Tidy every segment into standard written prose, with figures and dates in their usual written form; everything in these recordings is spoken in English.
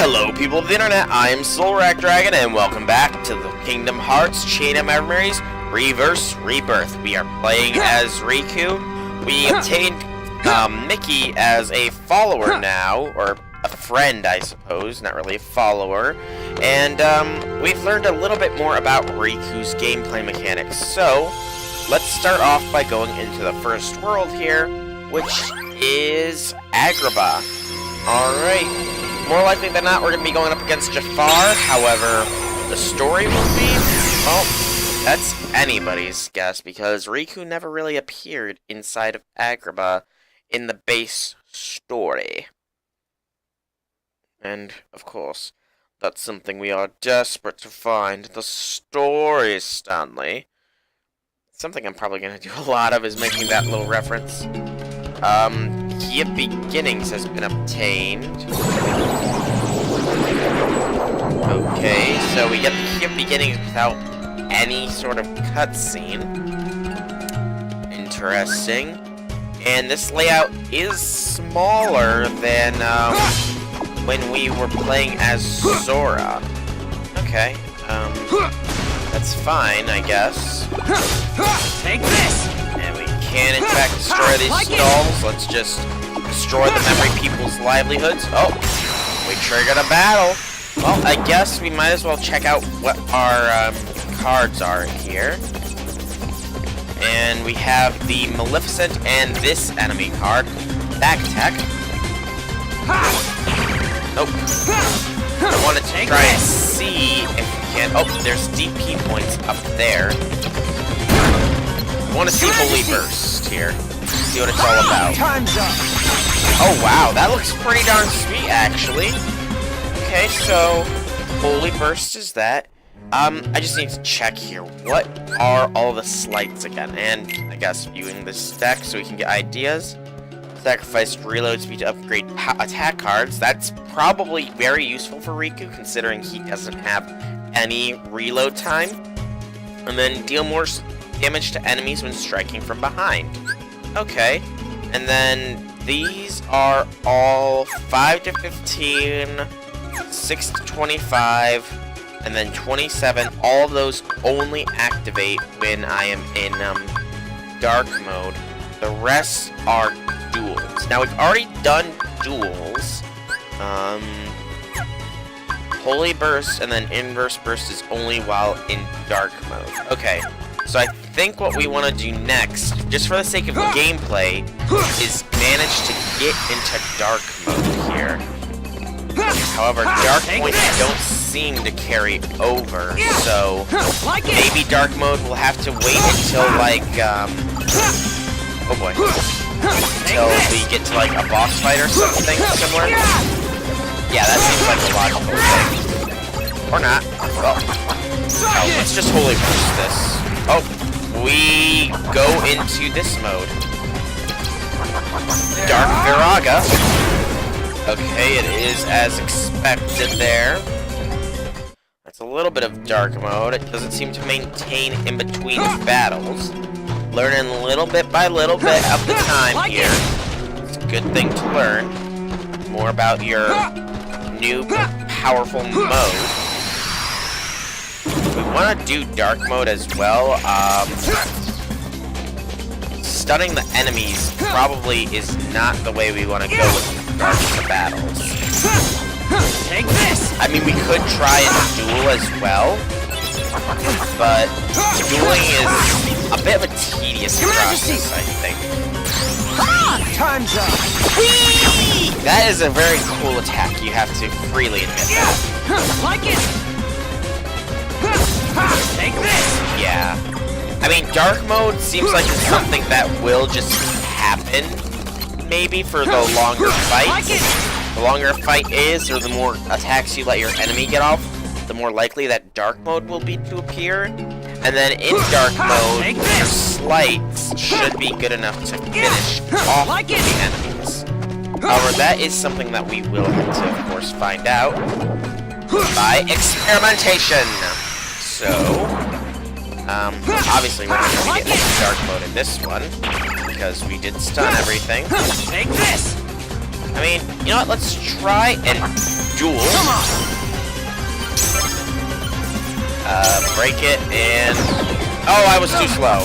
Hello people of the internet, I am Dragon, and welcome back to the Kingdom Hearts Chain of Memories Reverse Rebirth. We are playing as Riku. We obtained Mickey as a follower now, or a friend I suppose, not really a follower. And we've learned a little bit more about Riku's gameplay mechanics. So, let's start off by going into the first world here, which is Agrabah. Alright. More likely than not, we're going to be going up against Jafar. However, the story will be, well, that's anybody's guess, because Riku never really appeared inside of Agrabah in the base story. And, of course, that's something we are desperate to find. The story, Stanley. Something I'm probably going to do a lot of is making that little reference. Key of Beginnings has been obtained. Okay, so we get the Key of Beginnings without any sort of cutscene. Interesting. And this layout is smaller than when we were playing as Sora. Okay, that's fine, I guess. Take this! And we can, in fact, destroy these stalls. Let's just destroy the memory people's livelihoods. Oh, we triggered a battle. Well, I guess we might as well check out what our cards are here. And we have the Maleficent and this enemy card. Back attack. Nope. I wanted to try and see if we can... Oh, there's DP points up there. I want to see Holy Burst here. See what it's all about. Time's up. Oh wow, that looks pretty darn sweet actually. Okay, so Holy Burst is that. I just need to check here. What are all the slights again? And I guess viewing this deck so we can get ideas. Sacrifice reload speed to upgrade attack cards. That's probably very useful for Riku considering he doesn't have any reload time. And then deal more damage to enemies when striking from behind. Okay, and then these are all 5 to 15, 6 to 25, and then 27. All of those only activate when I am in dark mode. The rest are duels. Now we've already done duels. Holy Burst and then Inverse Burst is only while in dark mode. Okay. So I think what we want to do next, just for the sake of gameplay, is manage to get into dark mode here. However, dark points don't seem to carry over, so maybe dark mode will have to wait until like, oh boy, until we get to like a boss fight or something similar. Yeah, that seems like a logical thing. Or not. Well, no, let's just Holy Burst this. Oh, we go into this mode. Dark Viraga. Okay, it is as expected there. That's a little bit of dark mode. It doesn't seem to maintain in between battles. Learning little bit by little bit of the time here. It's a good thing to learn. More about your new powerful mode. We want to do dark mode as well. Stunning the enemies probably is not the way we want to go with regards to battles. Take this. I mean, we could try and duel as well, but dueling is a bit of a tedious process, I think. Time's up. Whee! That is a very cool attack, you have to freely admit that. Like it. Take this! Yeah. I mean, dark mode seems like it's something that will just happen, maybe, for the longer fights. The longer a fight is, or the more attacks you let your enemy get off, the more likely that dark mode will be to appear. And then in dark mode, your slights should be good enough to finish off the enemies. However, that is something that we will have to, of course, find out by experimentation. So, obviously we're not going to get into dark mode in this one, because we did stun everything. Take this! I mean, you know what? Let's try and duel. Come on. Break it and... Oh, I was too slow.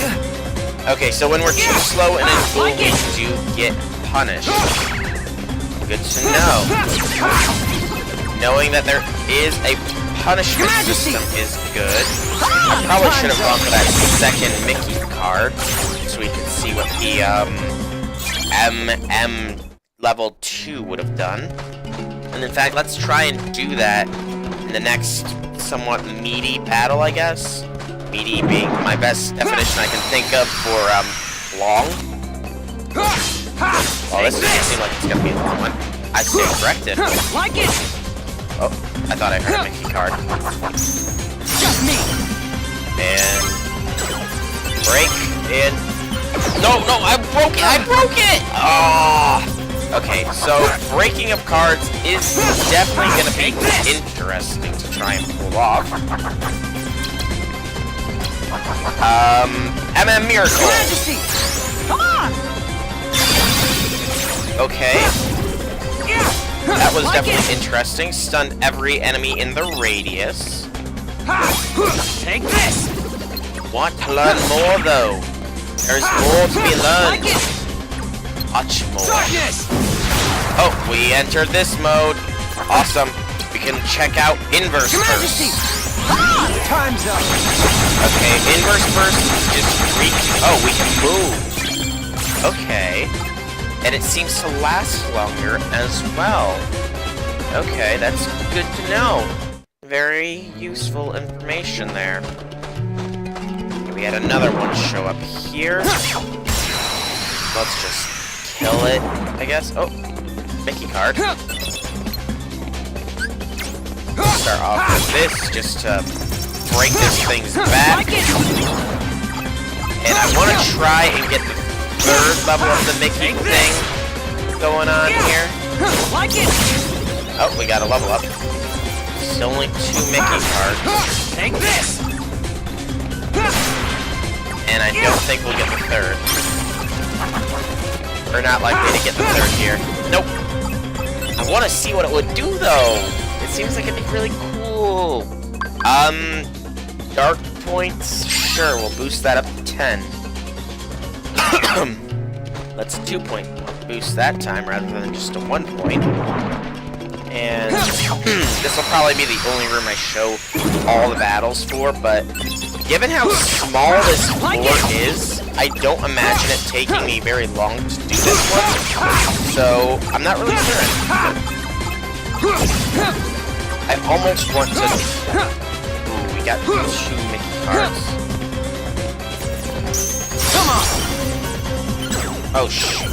Okay, so when we're too slow in a duel, we do get punished. Good to know. Knowing that there is a punishment system is good. I probably should have gone for that second Mickey card, so we can see what the, MM level 2 would have done. And in fact, let's try and do that in the next somewhat meaty battle, I guess. Meaty being my best definition I can think of for, long. Well, this doesn't seem like it's gonna be a long one. I stand corrected. Like it. Oh, I thought I heard a Mickey card. Just me. And... break, and... No, I broke it! Oh! Okay, so breaking of cards is definitely gonna be interesting to try and pull off. MM Miracle! Majesty. Come on. Okay. That was definitely interesting. Stunned every enemy in the radius. Take this. Want to learn more, though. There's more to be learned. Much more. Darkness. Oh, we entered this mode. Awesome. We can check out Inverse Majesty. Burst. Time's up. Okay, Inverse Burst is just oh, we can move. Okay. And it seems to last longer as well. Okay, that's good to know. Very useful information there. We had another one show up here. Let's just kill it, I guess. Oh, Mickey card. Start off with this just to break this thing's back. And I want to try and get the third level of the Mickey thing going on here. Oh, we got a level up. Still only 2 Mickey cards. Take this. And I don't think we'll get the third. We're not likely to get the third here. Nope. I want to see what it would do, though. It seems like it'd be really cool. Dark points? Sure, we'll boost that up to 10. Let's 2-point boost that time rather than just a 1 point. And this will probably be the only room I show all the battles for, but given how small this floor is, I don't imagine it taking me very long to do this one, so I'm not really sure. I almost want to... Ooh, we got 2 Mickey cards. Come on. Oh, shoot.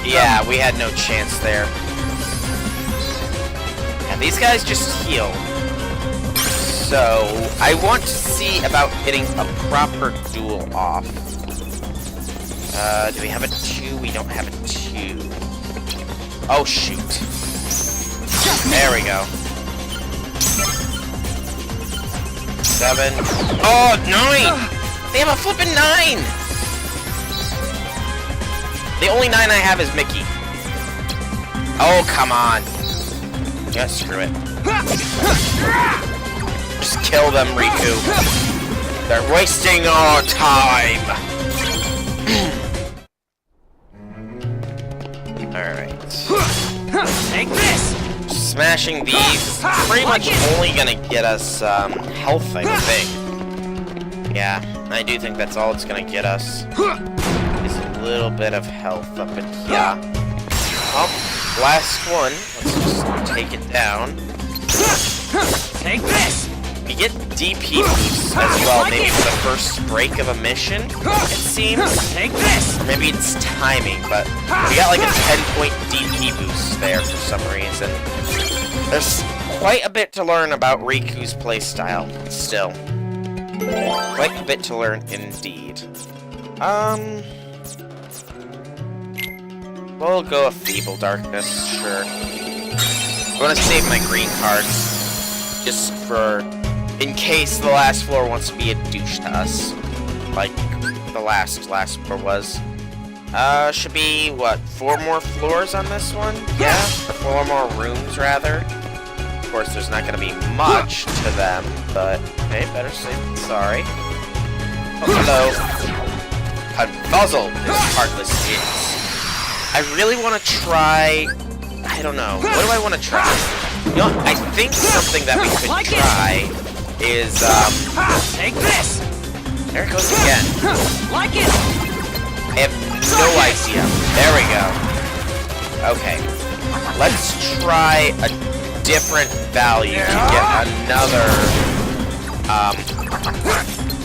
Yeah, we had no chance there. And these guys just heal. So, I want to see about getting a proper duel off. Do we have a 2? We don't have a 2. Oh, shoot. There we go. 7. Oh, 9! They have a flippin' 9! The only 9 I have is Mickey. Oh, come on. Yeah, screw it. Just kill them, Riku. They're wasting our time. Alright. Take this. Smashing these is pretty much only gonna get us health, I think. Yeah, I do think that's all it's gonna get us. Is a little bit of health up in here. Oh, last one. Let's just take it down. Take this. We get DP boosts as well, maybe for the first break of a mission, it seems. Take this. Maybe it's timing, but we got like a 10-point DP boost there for some reason. There's quite a bit to learn about Riku's playstyle, still. Quite a bit to learn indeed. We'll go a Feeble Darkness, sure. I'm gonna save my green cards, just for, in case the last floor wants to be a douche to us. Like the last floor was. Should be, what, 4 more floors on this one? Yeah, or 4 more rooms, rather. Of course, there's not gonna be much to them, but, hey, better safe than sorry. Oh, hello. Confuzzle, this heartless is. I really want to try... I don't know. What do I want to try? You know, I think something that we could try is, Take this! There it goes again. Like it! I have no idea. There we go. Okay. Let's try a different value to get another,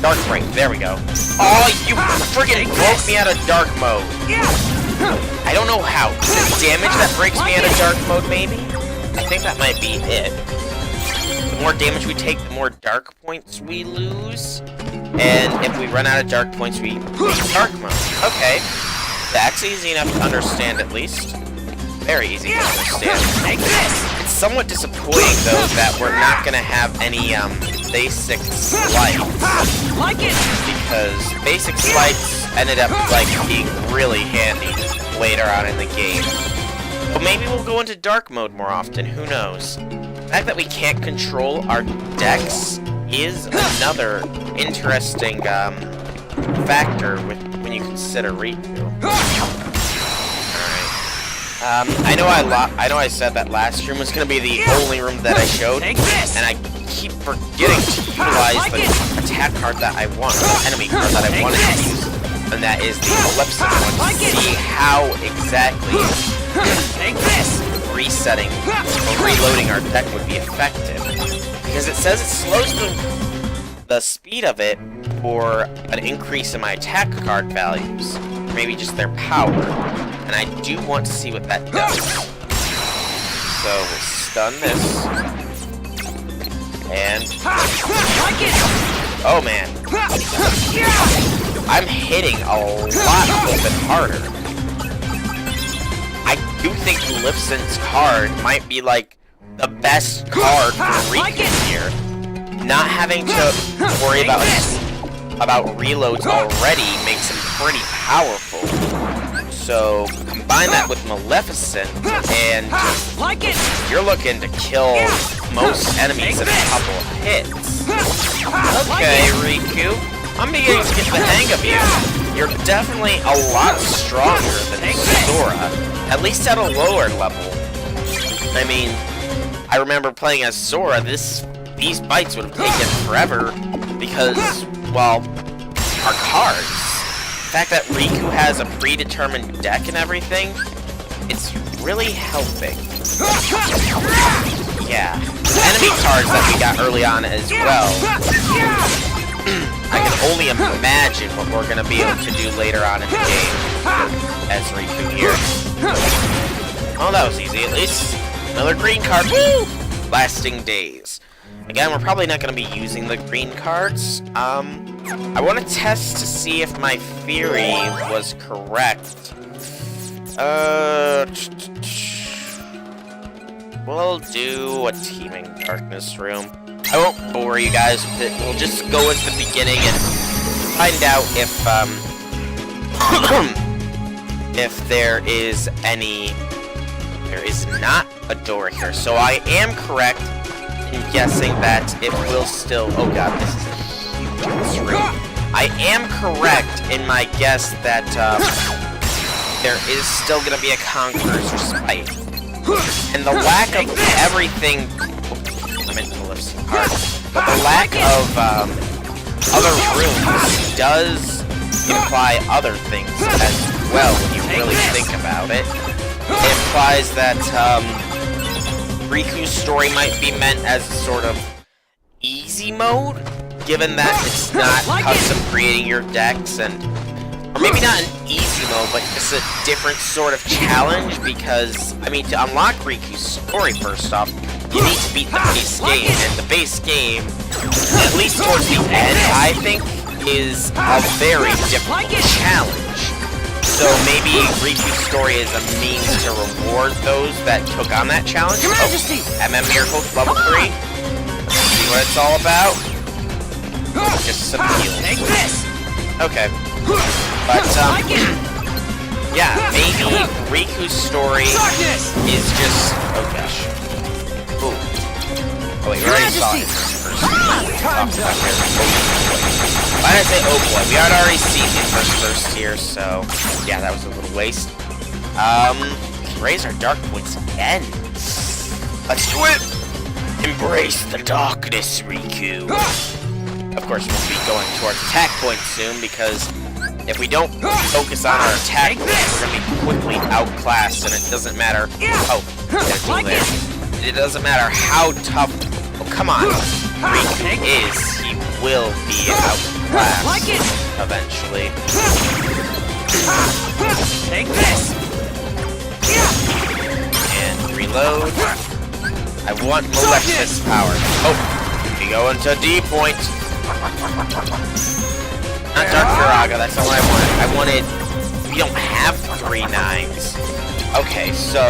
dark break. There we go. Oh, you friggin' broke me out of dark mode. I don't know how. Is it damage that breaks me out of dark mode, maybe? I think that might be it. The more damage we take, the more dark points we lose. And if we run out of dark points, we lose dark mode. Okay. That's easy enough to understand, at least. Very easy to understand. It's somewhat disappointing, though, that we're not going to have any, basic slides. Because basic slides ended up, like, being really handy later on in the game. But maybe we'll go into dark mode more often, who knows. The fact that we can't control our decks is another interesting, factor when you consider Riku. I know I said that last room was gonna be the only room that I showed, and I keep forgetting to utilize the attack card that I want, the enemy card that I wanted to use, and that is the Maleficent one, to see how exactly resetting or reloading our deck would be effective. Because it says it slows the speed of it for an increase in my attack card values, or maybe just their power. And I do want to see what that does. So we'll stun this. And... oh man. I'm hitting a little bit harder. I do think Maleficent's card might be like the best card for Riku here. Not having to worry about reloads already makes him pretty powerful. So, combine that with Maleficent, and you're looking to kill most enemies in a couple of hits. Okay, Riku, I'm beginning to get the hang of you. You're definitely a lot stronger than Sora, at least at a lower level. I mean, I remember playing as Sora, these fights would have taken forever because, well, our cards. The fact that Riku has a predetermined deck and everything, it's really helping. Yeah. Enemy cards that we got early on as well. I can only imagine what we're going to be able to do later on in the game as Riku here. Oh, that was easy at least. Another green card. Woo! Lasting days. Again, we're probably not going to be using the green cards. I want to test to see if my theory was correct. We'll do a Teeming Darkness room. I won't bore you guys with it. We'll just go into the beginning and find out if, if there is any... There is not a door here. So I am correct in guessing that it will still... Oh god, this is a huge room. I am correct in my guess that there is still going to be a Conqueror's Spite. And the lack of everything... I meant to lift some cards. But the lack of other rooms does imply other things as well when you really think about it. It implies that Riku's story might be meant as a sort of easy mode, given that it's not custom creating your decks, and or maybe not an easy mode, but it's a different sort of challenge, because, I mean, to unlock Riku's story, first off, you need to beat the base game, and the base game, at least towards the end, I think, is a very difficult challenge. So maybe Riku's story is a means to reward those that took on that challenge. Oh, MM Miracles, level 3. Let's see what it's all about. Just some heals. Okay. But, Yeah, maybe Riku's story is just... Oh gosh. Ooh. Oh wait, we already saw it first. Why did I say oh boy? We had already seen it first here, so... Yeah, that was a little waste. We can raise our dark points again. Let's do it! Embrace the darkness, Riku. Of course, we'll be going towards attack points soon, because if we don't focus on our attack points, we're going to be quickly outclassed, and it doesn't matter... Oh, it doesn't matter how tough... Oh, come on. Riku is. He will be outclassed eventually. Take this! And reload. I want Maleficent's power. Oh, we go into D point. Not Dark Firaga, that's not what I wanted. I wanted... We don't have 3 9s. Okay, so...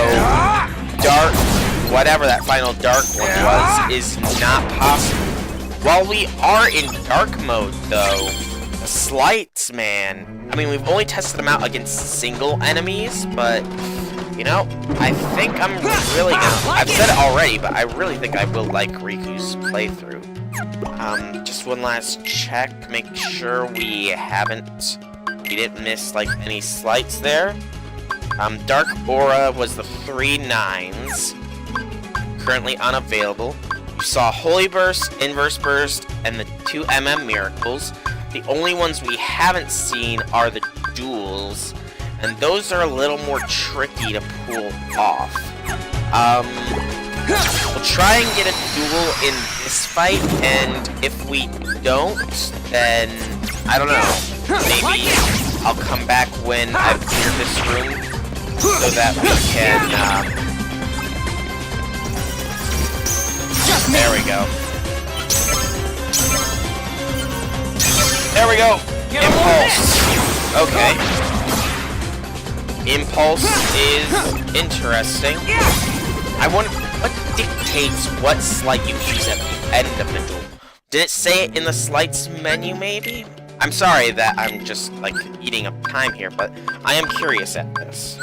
Dark... Whatever that final dark one was, is not possible. While we are in dark mode, though, the slights, man... I mean, we've only tested them out against single enemies, but... You know, I think I'm really gonna... I've said it already, but I really think I will like Riku's playthrough. Just one last check, make sure we didn't miss, like, any slights there. Dark Aura was the 3 9s, currently unavailable. You saw Holy Burst, Inverse Burst, and the 2 Miracles. The only ones we haven't seen are the duels, and those are a little more tricky to pull off. We'll try and get a duel in this fight, and if we don't, then, I don't know, maybe I'll come back when I've cleared this room, so that we can, there we go. There we go! Impulse! Okay. Impulse is interesting. I wonder what dictates what slight you use at the end of the duel. Did it say it in the slights menu, maybe? I'm sorry that I'm just, like, eating up time here, but I am curious at this.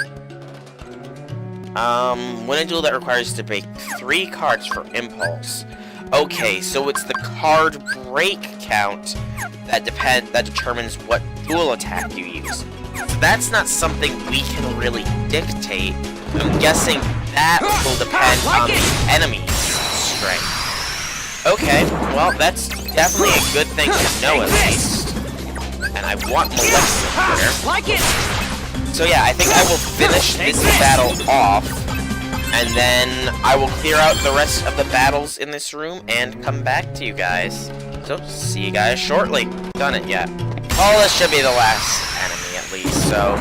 Win a duel that requires to make 3 cards for Impulse. Okay, so it's the card break count that determines what dual attack you use. So that's not something we can really dictate. I'm guessing that will depend on the enemy's strength. Okay, well, that's definitely a good thing to know at least. And I want Maleficent here. So yeah, I think I will finish this battle off, and then I will clear out the rest of the battles in this room and come back to you guys. So, see you guys shortly. Done it yet. Well, this should be the last enemy at least, so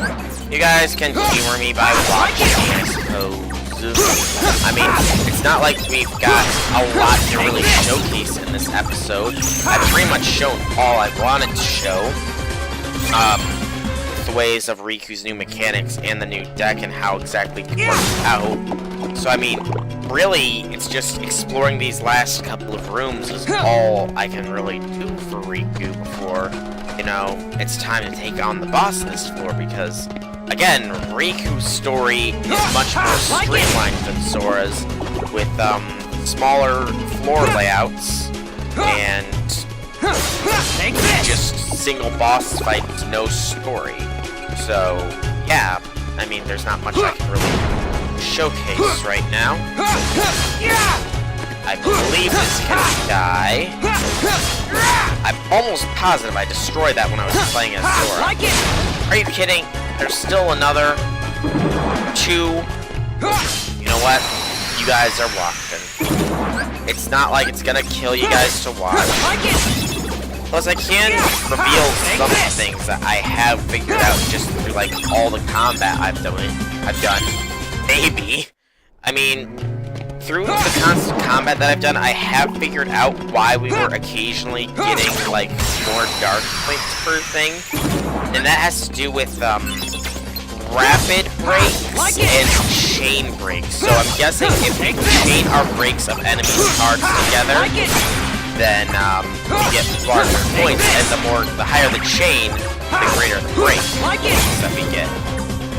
you guys can humor me by watching, I suppose. I mean, it's not like we've got a lot to really showcase in this episode. I've pretty much shown all I wanted to show. The ways of Riku's new mechanics and the new deck and how exactly it works out. So, I mean, really, it's just exploring these last couple of rooms is all I can really do for Riku before, you know, it's time to take on the boss of this floor, because, again, Riku's story is much more streamlined than Sora's, with, smaller floor layouts, and just single boss fights, no story. So, yeah, I mean, there's not much I can really showcase right now. I believe this can die. I'm almost positive I destroyed that when I was playing as Sora. Are you kidding? There's still another 2. You know what? You guys are watching. It's not like it's gonna kill you guys to watch. Plus, I can reveal some things that I have figured out just through, like, all the combat I've done. Maybe. I mean, through the constant combat that I've done, I have figured out why we were occasionally getting, like, more dark points per thing. And that has to do with, rapid breaks and chain breaks. So I'm guessing if we chain our breaks of enemy cards together, then we get larger points, and the higher the chain, the greater the break that we get.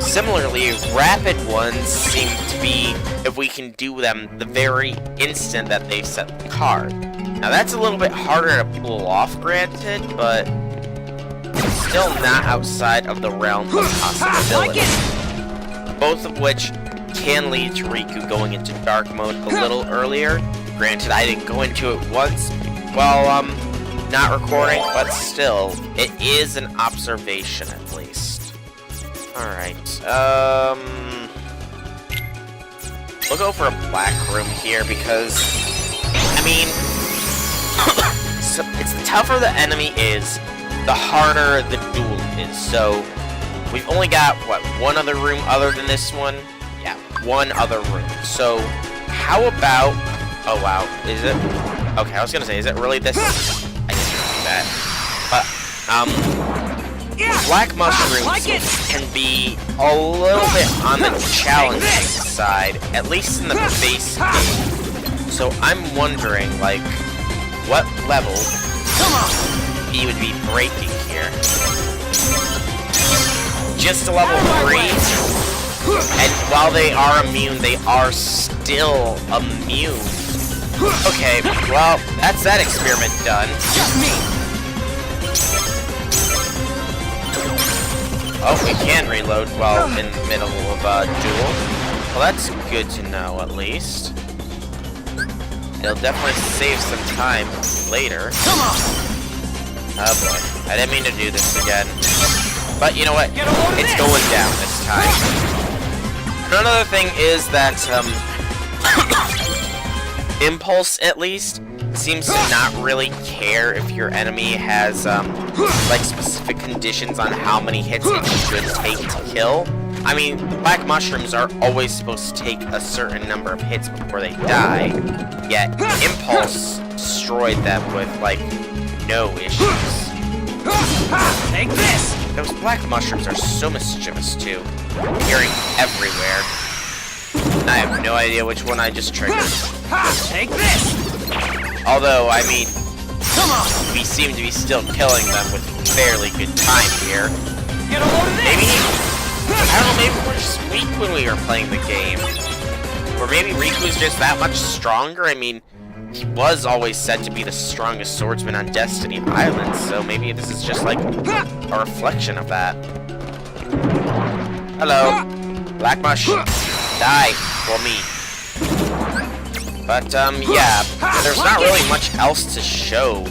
Similarly, rapid ones seem to be if we can do them the very instant that they set the card. Now that's a little bit harder to pull off, granted, but still not outside of the realm of possibility. Both of which can lead to Riku going into dark mode a little earlier. Granted, I didn't go into it once while not recording, but still, it is an observation at least. Alright, we'll go for a black room here because, I mean, so it's the tougher the enemy is, the harder the duel is. So, we've only got, what, one other room other than this one? Yeah, one other room. So, how about, oh wow, is it? Okay, I was gonna say, is it really this? I didn't do that. But, black mushrooms can be a little bit on the challenging side, at least in the base game. So I'm wondering, like, what level he would be breaking here. Just a level 3, and while they are immune, they are still immune. Okay, well, that's that experiment done. Just me. Oh, we can reload while in the middle of a duel. Well, that's good to know, at least. It'll definitely save some time later. Come on. Oh boy, I didn't mean to do this again. But you know what? It's going down this time. Another thing is that, Impulse, at least, seems to not really care if your enemy has, like, specific conditions on how many hits it should take to kill. I mean, black mushrooms are always supposed to take a certain number of hits before they die, yet Impulse destroyed them with, like, no issues. Take this! Those black mushrooms are so mischievous, too. Appearing everywhere. I have no idea which one I just triggered. Take this! Although, I mean, we seem to be still killing them with fairly good time here. Get a load of this! Maybe, I don't know, maybe we're just weak when we were playing the game. Or maybe Riku's just that much stronger. I mean, he was always said to be the strongest swordsman on Destiny Island, so maybe this is just like a reflection of that. Hello, Black Mush. Die for me. But, yeah, there's not really much else to show.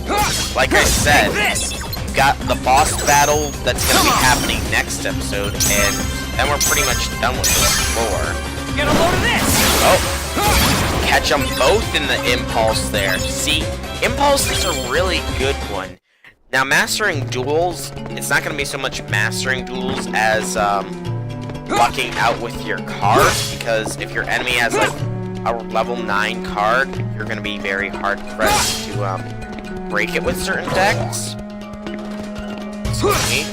Like I said, we've got the boss battle that's gonna be happening next episode, and then we're pretty much done with this floor. Get a load of this! Oh! Catch them both in the Impulse there. See, Impulse is a really good one. Now, mastering duels, it's not gonna be so much mastering duels as, lucking out with your cards, because if your enemy has, like, a level 9 card, you're gonna be very hard-pressed to, break it with certain decks. Excuse me.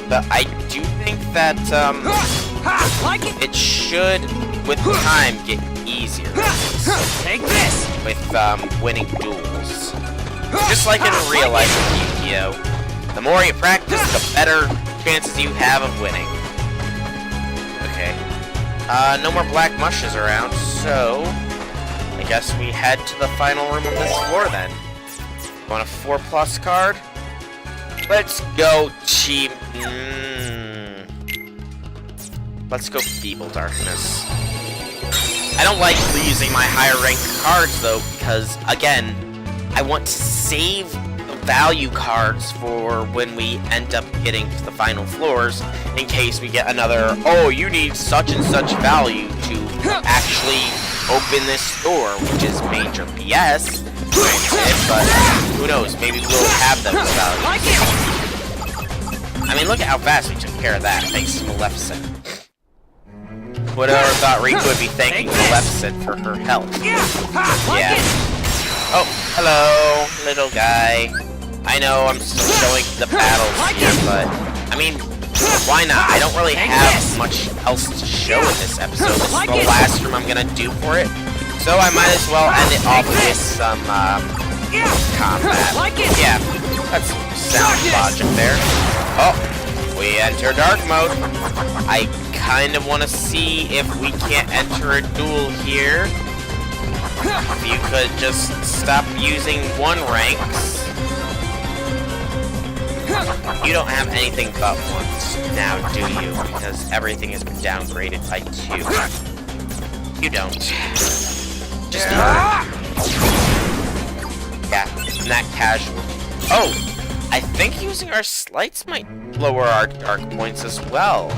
But I do think that, it should, with time, get easier. Take this! With, winning duels. Just like in real life with Yu-Gi-Oh! The more you practice, the better chances you have of winning. Okay. No more black mushes around, so I guess we head to the final room of this floor then. Want a 4+ card? Let's go cheap. Let's go Feeble Darkness. I don't like using my higher ranked cards though, because again, I want to save the value cards for when we end up getting to the final floors, in case we get another, oh, you need such and such value to actually open this door, which is major BS, but who knows, maybe we'll have those values. I mean, look at how fast we took care of that, thanks to Maleficent. Whoever thought Riku would be thanking Maleficent for her help. Yeah. Oh, hello, little guy. I know I'm still showing the battles here, but, I mean, why not? I don't really have much else to show in this episode. This is the last room I'm gonna do for it, so I might as well end it off with some, combat. Yeah, that's sound logic there. Oh, we enter dark mode. I kind of want to see if we can't enter a duel here. If you could just stop using 1 ranks. You don't have anything but 1s now, do you? Because everything has been downgraded by 2. You don't. Just yeah, not casual. Oh, I think using our slights might lower our dark points as well.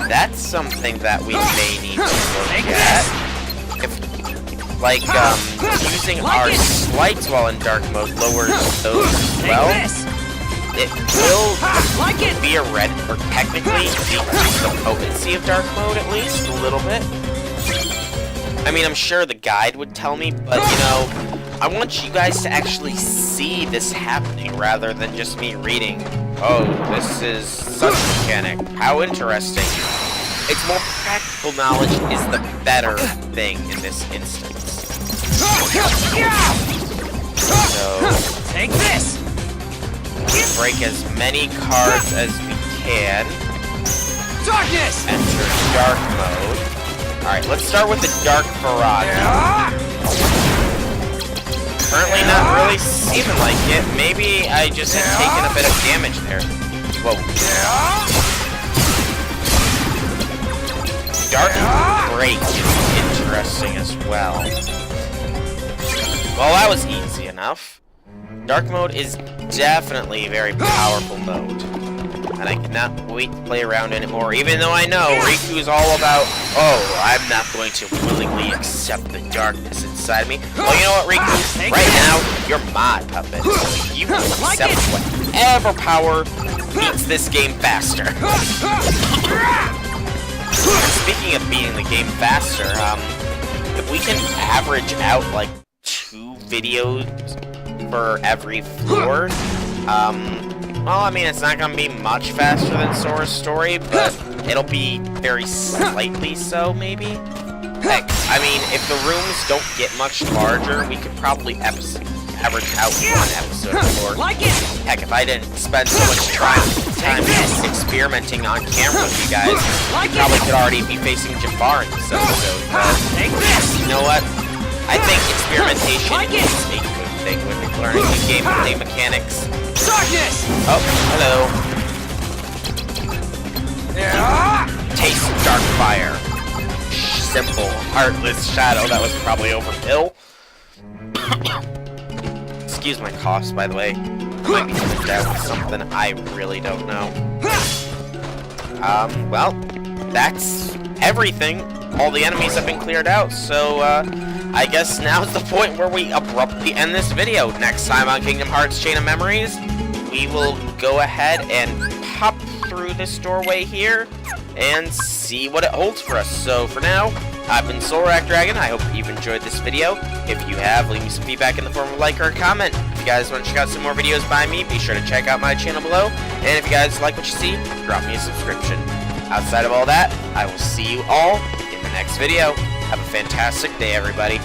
That's something that we may need to look at. If, like, using our slights while in dark mode lowers those as well. It will or technically decrease the potency of dark mode at least a little bit. I mean, I'm sure the guide would tell me, but you know, I want you guys to actually see this happening rather than just me reading. Oh, this is such a mechanic. How interesting. It's more practical knowledge is the better thing in this instance. So, take this. Break as many cards as we can. Darkness. Enter dark mode. Alright, let's start with the Dark Barrage. Currently not really seeming like it. Maybe I just had taken a bit of damage there. Whoa. Dark Break is interesting as well. Well, that was easy enough. Dark mode is definitely a very powerful mode. And I cannot wait to play around in it more, even though I know Riku is all about, oh, I'm not going to willingly accept the darkness inside me. Well, you know what, Riku? Right now, you're my puppet. So you will accept whatever power beats this game faster. Speaking of beating the game faster, if we can average out, like, 2 videos for every floor, well, I mean, it's not gonna be much faster than Sora's story, but it'll be very slightly so, maybe? Heck, I mean, if the rooms don't get much larger, we could probably average out 1 episode a floor. Heck, if I didn't spend so much time experimenting on camera with you guys, we probably could already be facing Jafar in this episode, but you know what? I think experimentation is a good thing when you're learning new gameplay mechanics. Darkness! Oh, hello. Taste dark fire. Simple, heartless shadow. That was probably overkill. Excuse my coughs, by the way. I might be coming down with something I really don't know. Well, that's everything. All the enemies have been cleared out, so, I guess now's the point where we abruptly end this video. Next time on Kingdom Hearts Chain of Memories, we will go ahead and pop through this doorway here and see what it holds for us. So for now, I've been Soulrack Dragon. I hope you've enjoyed this video. If you have, leave me some feedback in the form of a like or a comment. If you guys want to check out some more videos by me, be sure to check out my channel below. And if you guys like what you see, drop me a subscription. Outside of all that, I will see you all in the next video. Have a fantastic day, everybody.